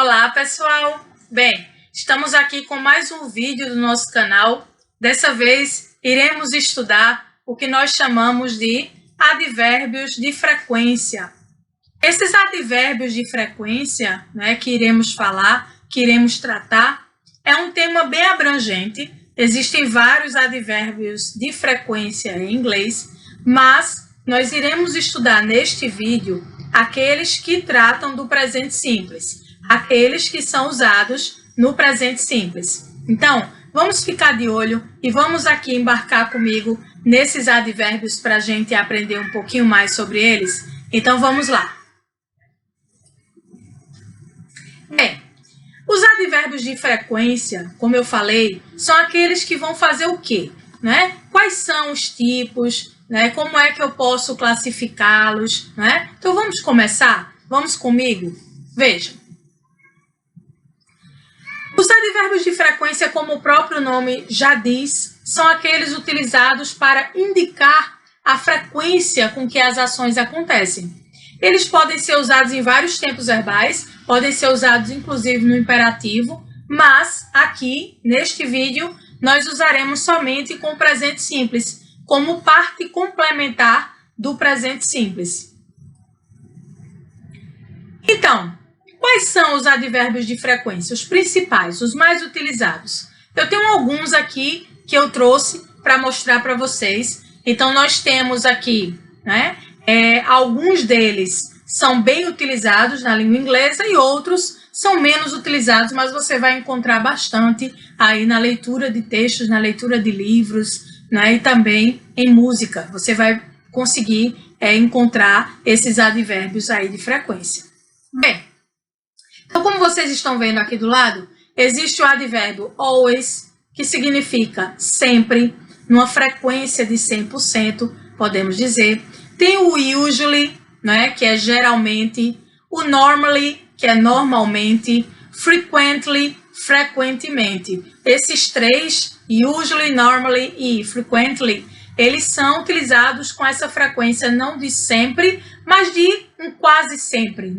Olá, pessoal! Bem, estamos aqui com mais um vídeo do nosso canal. Dessa vez, iremos estudar o que nós chamamos de advérbios de frequência. Esses advérbios de frequência, que iremos falar, que iremos tratar, é um tema bem abrangente. Existem vários advérbios de frequência em inglês, mas nós iremos estudar neste vídeo aqueles que tratam do presente simples, aqueles que são usados no presente simples. Então, vamos ficar de olho e vamos aqui embarcar comigo nesses advérbios para a gente aprender um pouquinho mais sobre eles. Então, vamos lá. Bem, os advérbios de frequência, como eu falei, são aqueles que vão fazer o quê? Quais são os tipos? Como é que eu posso classificá-los? Então, vamos começar? Vamos comigo? Vejam. Os advérbios de frequência, como o próprio nome já diz, são aqueles utilizados para indicar a frequência com que as ações acontecem. Eles podem ser usados em vários tempos verbais, podem ser usados inclusive no imperativo, mas aqui, neste vídeo, nós usaremos somente com o presente simples, como parte complementar do presente simples. Então, quais são os advérbios de frequência? Os principais, os mais utilizados. Eu tenho alguns aqui que eu trouxe para mostrar para vocês. Então, nós temos aqui, alguns deles são bem utilizados na língua inglesa e outros são menos utilizados, mas você vai encontrar bastante aí na leitura de textos, na leitura de livros, e também em música. Você vai conseguir encontrar esses advérbios aí de frequência. Bem, então como vocês estão vendo aqui do lado, existe o advérbio always, que significa sempre, numa frequência de 100%, podemos dizer. Tem o usually, que é geralmente, o normally, que é normalmente, frequently, frequentemente. Esses três, usually, normally e frequently, eles são utilizados com essa frequência não de sempre, mas de um quase sempre,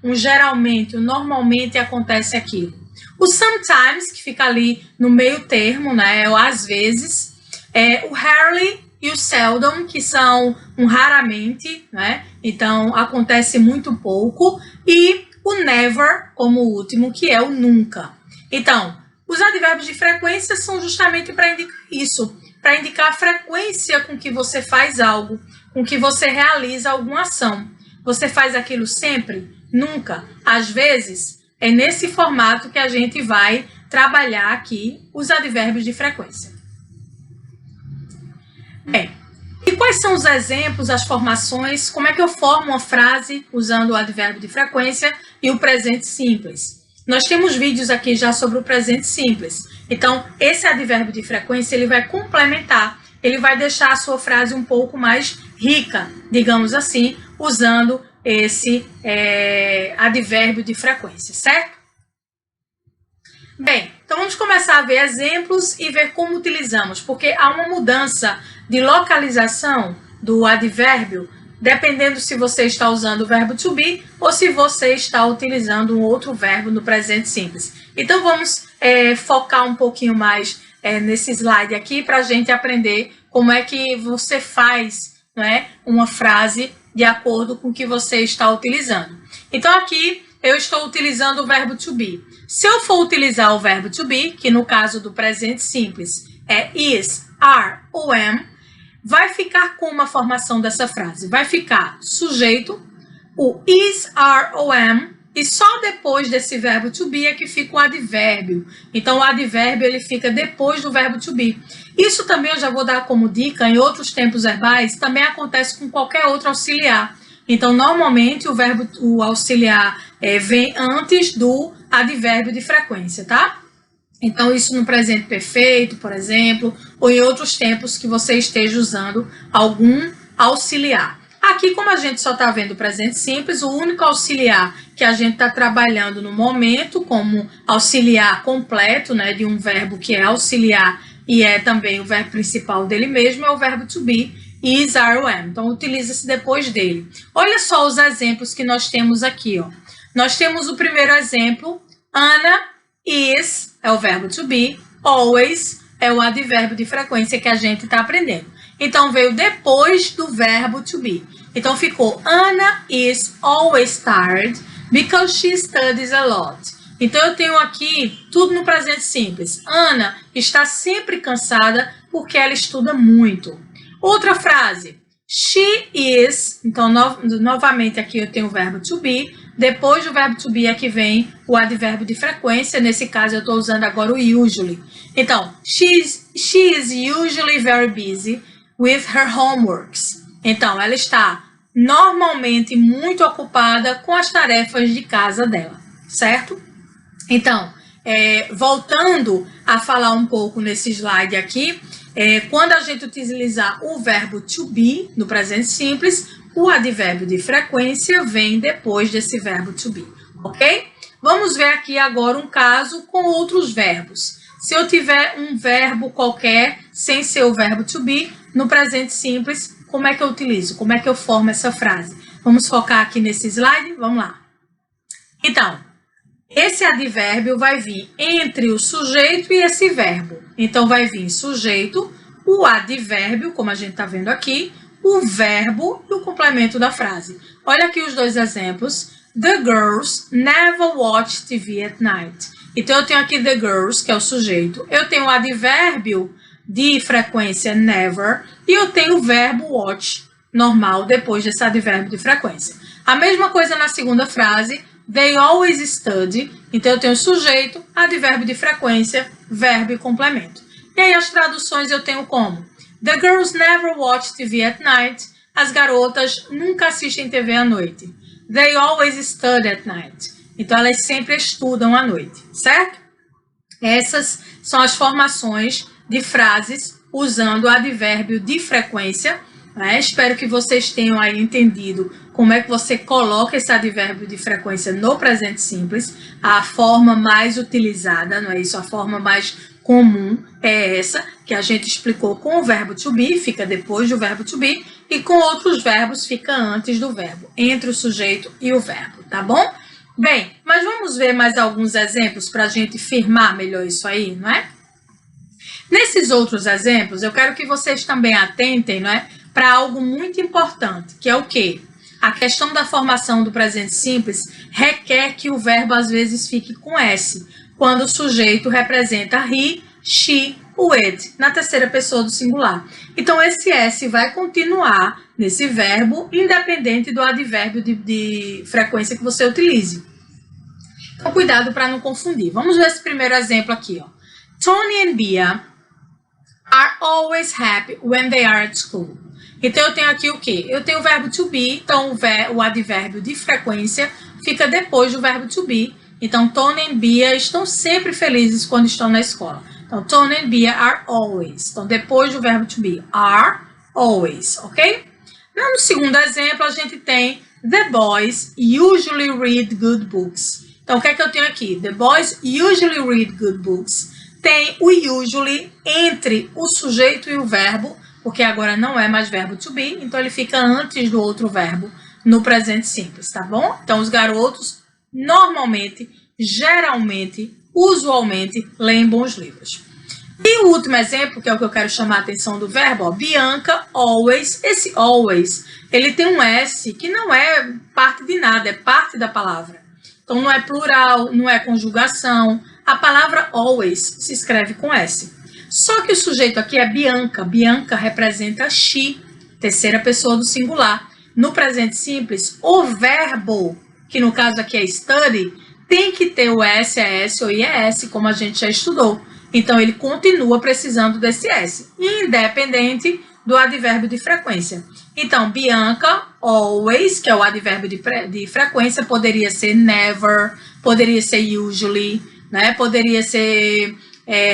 Um geralmente, um normalmente acontece aquilo. O sometimes, que fica ali no meio termo, o às vezes, o rarely e o seldom, que são um raramente, Então, acontece muito pouco, e o never, como último, que é o nunca. Então, os advérbios de frequência são justamente para indicar isso, para indicar a frequência com que você faz algo, com que você realiza alguma ação. Você faz aquilo sempre? Nunca. Às vezes, é nesse formato que a gente vai trabalhar aqui os advérbios de frequência. Bem, e quais são os exemplos, as formações? Como é que eu formo uma frase usando o advérbio de frequência e o presente simples? Nós temos vídeos aqui já sobre o presente simples. Então, esse advérbio de frequência, ele vai complementar, ele vai deixar a sua frase um pouco mais rica, digamos assim, usando esse advérbio de frequência, certo? Bem, então vamos começar a ver exemplos e ver como utilizamos, porque há uma mudança de localização do advérbio, dependendo se você está usando o verbo to be ou se você está utilizando um outro verbo no presente simples. Então, vamos focar um pouquinho mais nesse slide aqui para a gente aprender como é que você faz uma frase de acordo com o que você está utilizando. Então, aqui eu estou utilizando o verbo to be. Se eu for utilizar o verbo to be, que no caso do presente simples é is, are ou am, vai ficar com uma formação dessa frase. Vai ficar sujeito, o is, are ou am, e só depois desse verbo to be é que fica o advérbio. Então, o advérbio ele fica depois do verbo to be. Isso também eu já vou dar como dica em outros tempos verbais, também acontece com qualquer outro auxiliar. Então, normalmente, o auxiliar vem antes do advérbio de frequência, tá? Então, isso no presente perfeito, por exemplo, ou em outros tempos que você esteja usando algum auxiliar. Aqui, como a gente só está vendo o presente simples, o único auxiliar que a gente está trabalhando no momento, como auxiliar completo, de um verbo que é auxiliar e é também o verbo principal dele mesmo, é o verbo to be, is, are ou am. Então, utiliza-se depois dele. Olha só os exemplos que nós temos aqui, ó. Nós temos o primeiro exemplo, Ana is é o verbo to be, always é o advérbio de frequência que a gente está aprendendo. Então, veio depois do verbo to be. Então, ficou Anna is always tired because she studies a lot. Então, eu tenho aqui tudo no presente simples. Ana está sempre cansada porque ela estuda muito. Outra frase. She is. Então, novamente aqui eu tenho o verbo to be. Depois do verbo to be é que vem o advérbio de frequência. Nesse caso, eu estou usando agora o usually. Então, she is usually very busy with her homeworks. Então, ela está normalmente muito ocupada com as tarefas de casa dela, certo? Então, voltando a falar um pouco nesse slide aqui, quando a gente utilizar o verbo to be no presente simples, o advérbio de frequência vem depois desse verbo to be, ok? Vamos ver aqui agora um caso com outros verbos. Se eu tiver um verbo qualquer sem ser o verbo to be, no presente simples, como é que eu utilizo? Como é que eu formo essa frase? Vamos focar aqui nesse slide? Vamos lá. Então, esse advérbio vai vir entre o sujeito e esse verbo. Então, vai vir sujeito, o advérbio, como a gente está vendo aqui, o verbo e o complemento da frase. Olha aqui os dois exemplos. The girls never watch TV at night. Então, eu tenho aqui the girls, que é o sujeito. Eu tenho o advérbio de frequência never e eu tenho o verbo watch normal depois desse advérbio de frequência. A mesma coisa na segunda frase. They always study. Então, eu tenho sujeito, advérbio de frequência, verbo e complemento. E aí, as traduções eu tenho como? The girls never watch TV at night. As garotas nunca assistem TV à noite. They always study at night. Então, elas sempre estudam à noite, certo? Essas são as formações de frases usando o advérbio de frequência. Espero que vocês tenham aí entendido como é que você coloca esse advérbio de frequência no presente simples. A forma mais utilizada, não é isso? A forma mais comum é essa, que a gente explicou com o verbo to be, fica depois do verbo to be, e com outros verbos fica antes do verbo, entre o sujeito e o verbo, tá bom? Bem, mas vamos ver mais alguns exemplos para a gente firmar melhor isso aí, não é? Nesses outros exemplos, eu quero que vocês também atentem, não é? Para algo muito importante, que é o quê? A questão da formação do presente simples requer que o verbo às vezes fique com S, quando o sujeito representa he, she, o it, na terceira pessoa do singular. Então, esse S vai continuar nesse verbo, independente do advérbio de frequência que você utilize. Então, cuidado para não confundir. Vamos ver esse primeiro exemplo aqui, ó. Tony and Bia are always happy when they are at school. Então, eu tenho aqui o quê? Eu tenho o verbo to be, então o advérbio de frequência fica depois do verbo to be. Então, Tony and Bia estão sempre felizes quando estão na escola. Então, Tony and Bia are always. Então, depois do verbo to be, are always, ok? No segundo exemplo, a gente tem the boys usually read good books. Então, o que é que eu tenho aqui? The boys usually read good books. Tem o usually entre o sujeito e o verbo, porque agora não é mais verbo to be, então ele fica antes do outro verbo no presente simples, tá bom? Então, os garotos normalmente, geralmente, usualmente, leem bons livros. E o último exemplo, que é o que eu quero chamar a atenção do verbo, ó, Bianca always. Esse always, ele tem um S que não é parte de nada, é parte da palavra. Então, não é plural, não é conjugação. A palavra always se escreve com S. Só que o sujeito aqui é Bianca. Bianca representa she, terceira pessoa do singular. No presente simples, o verbo, que no caso aqui é study, tem que ter o SES ou IES, como a gente já estudou. Então, ele continua precisando desse S, independente do advérbio de frequência. Então, Bianca always, que é o advérbio de frequência, poderia ser never, poderia ser usually, né? Poderia ser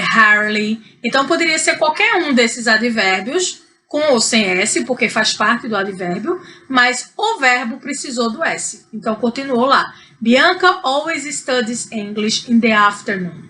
rarely. Então, poderia ser qualquer um desses advérbios, com ou sem S, porque faz parte do advérbio, mas o verbo precisou do S. Então, continuou lá. Bianca always studies English in the afternoon.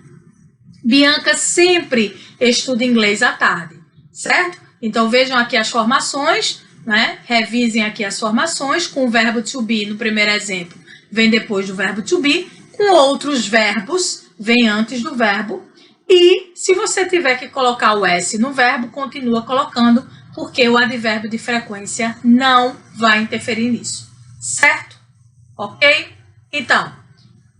Bianca sempre estuda inglês à tarde, certo? Então, vejam aqui as formações, né? Revisem aqui as formações com o verbo to be no primeiro exemplo. Vem depois do verbo to be. com outros verbos, vem antes do verbo. E se você tiver que colocar o S no verbo, continua colocando, porque o advérbio de frequência não vai interferir nisso, certo? Ok? Então,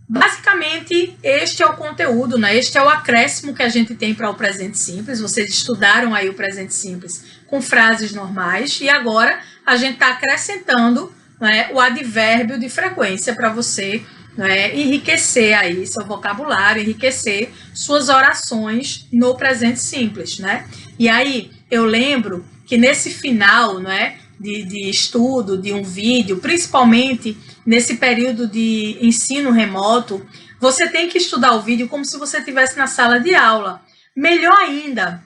basicamente, este é o conteúdo, né? Este é o acréscimo que a gente tem para o presente simples. Vocês estudaram aí o presente simples com frases normais e agora a gente está acrescentando, né, o advérbio de frequência para você, né, enriquecer aí seu vocabulário, enriquecer suas orações no presente simples, né? E aí eu lembro que nesse final, né, de estudo de um vídeo, principalmente nesse período de ensino remoto, você tem que estudar o vídeo como se você estivesse na sala de aula. Melhor ainda,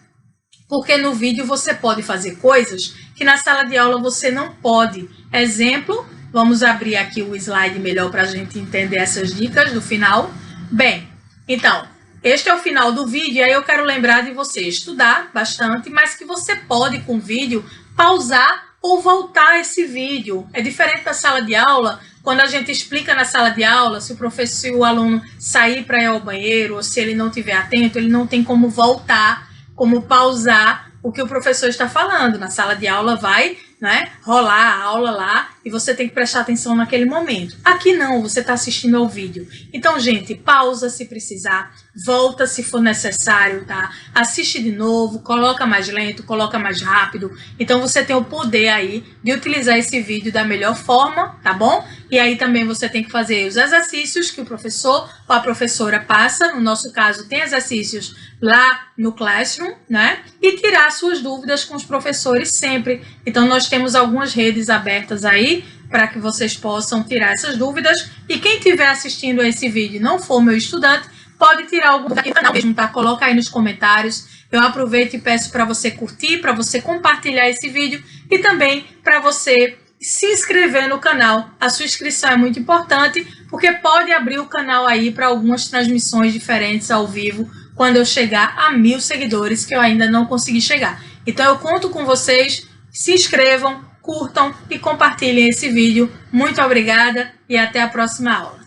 porque no vídeo você pode fazer coisas que na sala de aula você não pode. Exemplo, vamos abrir aqui o slide melhor para a gente entender essas dicas do final. Bem, então, este é o final do vídeo e aí eu quero lembrar de você estudar bastante, mas que você pode, com o vídeo, pausar ou voltar esse vídeo. É diferente da sala de aula, quando a gente explica na sala de aula, se o aluno sair para ir ao banheiro ou se ele não estiver atento, ele não tem como voltar, como pausar o que o professor está falando. Na sala de aula vai, né, rolar a aula lá e você tem que prestar atenção naquele momento. Aqui não, você está assistindo ao vídeo. Então, gente, pausa se precisar, volta se for necessário, tá? Assiste de novo, coloca mais lento, coloca mais rápido. Então, você tem o poder aí de utilizar esse vídeo da melhor forma, tá bom? E aí também você tem que fazer os exercícios que o professor ou a professora passa. No nosso caso, tem exercícios lá no Classroom, né? E tirar suas dúvidas com os professores sempre. Então, nós temos algumas redes abertas aí para que vocês possam tirar essas dúvidas. E quem estiver assistindo a esse vídeo e não for meu estudante, pode tirar algum daqui do canal mesmo, tá? Coloca aí nos comentários. Eu aproveito e peço para você curtir, para você compartilhar esse vídeo e também para você se inscrever no canal. A sua inscrição é muito importante, porque pode abrir o canal aí para algumas transmissões diferentes ao vivo, quando eu chegar a 1000 seguidores, que eu ainda não consegui chegar. Então eu conto com vocês, se inscrevam, curtam e compartilhem esse vídeo. Muito obrigada e até a próxima aula.